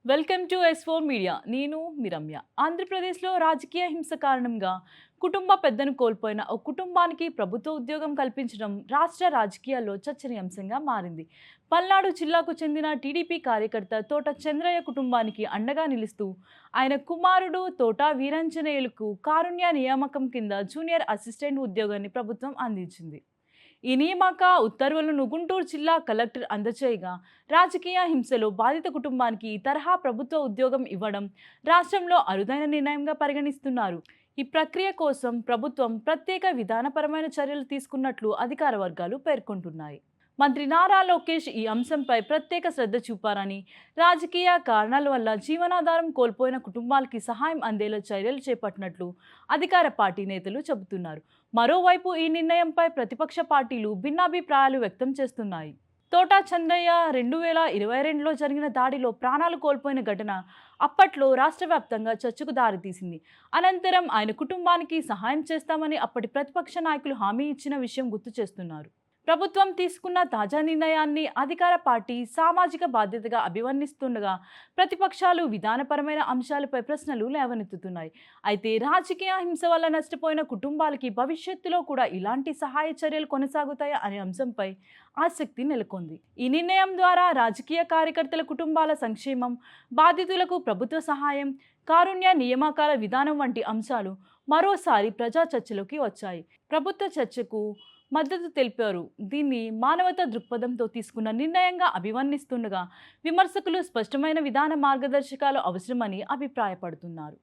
Welcome to S4 media. నేను మీ రమ్య. ఆంధ్రప్రదేశ్లో రాజకీయ హింస కారణంగా కుటుంబ పెద్దను కోల్పోయిన ఒక కుటుంబానికి ప్రభుత్వ ఉద్యోగం కల్పించడం రాష్ట్ర రాజకీయాల్లో చర్చనీయాంశంగా మారింది. పల్నాడు జిల్లాకు చెందిన టీడీపీ కార్యకర్త తోట చంద్రయ్య కుటుంబానికి అండగా నిలుస్తూ ఆయన కుమారుడు తోట వీరాంజనేయులకు కారుణ్య నియామకం కింద జూనియర్ అసిస్టెంట్ ఉద్యోగాన్ని ప్రభుత్వం అందించింది. ఈ నియామక ఉత్తర్వులను గుంటూరు జిల్లా కలెక్టర్ అందజేయగా రాజకీయ హింసలో బాధిత కుటుంబానికి ఈ తరహా ప్రభుత్వ ఉద్యోగం ఇవ్వడం రాష్ట్రంలో అరుదైన నిర్ణయంగా పరిగణిస్తున్నారు. ఈ ప్రక్రియ కోసం ప్రభుత్వం ప్రత్యేక విధానపరమైన చర్యలు తీసుకున్నట్లు అధికార వర్గాలు పేర్కొంటున్నాయి. మంత్రి నారా లోకేష్ ఈ అంశంపై ప్రత్యేక శ్రద్ధ చూపారని, రాజకీయ కారణాల వల్ల జీవనాధారం కోల్పోయిన కుటుంబాలకి సహాయం అందేలా చర్యలు చేపట్టినట్లు అధికార పార్టీ నేతలు చెబుతున్నారు. మరోవైపు ఈ నిర్ణయంపై ప్రతిపక్ష పార్టీలు భిన్నాభిప్రాయాలు వ్యక్తం చేస్తున్నాయి. తోటా చంద్రయ్య 2022లో జరిగిన దాడిలో ప్రాణాలు కోల్పోయిన ఘటన అప్పట్లో రాష్ట్ర వ్యాప్తంగా చర్చకు దారితీసింది. అనంతరం ఆయన కుటుంబానికి సహాయం చేస్తామని అప్పటి ప్రతిపక్ష నాయకులు హామీ ఇచ్చిన విషయం గుర్తు చేస్తున్నారు. ప్రభుత్వం తీసుకున్న తాజా నిర్ణయాన్ని అధికార పార్టీ సామాజిక బాధ్యతగా అభివర్ణిస్తుండగా ప్రతిపక్షాలు విధానపరమైన అంశాలపై ప్రశ్నలు లేవనెత్తుతున్నాయి. అయితే రాజకీయ హింస వల్ల నష్టపోయిన కుటుంబాలకి భవిష్యత్తులో కూడా ఇలాంటి సహాయ చర్యలు కొనసాగుతాయా అనే అంశంపై ఆసక్తి నెలకొంది. ఈ నిర్ణయం ద్వారా రాజకీయ కార్యకర్తల కుటుంబాల సంక్షేమం, బాధితులకు ప్రభుత్వ సహాయం, కారుణ్య నియామకాల విధానం వంటి అంశాలు మరోసారి ప్రజా చర్చలోకి వచ్చాయి. ప్రభుత్వ చర్చకు మద్దతు తెలిపారు. దీన్ని మానవతా దృక్పథంతో తీసుకున్న నిర్ణయంగా అభివర్ణిస్తుండగా విమర్శకులు స్పష్టమైన విధాన మార్గదర్శకాలు అవసరమని అభిప్రాయపడుతున్నారు.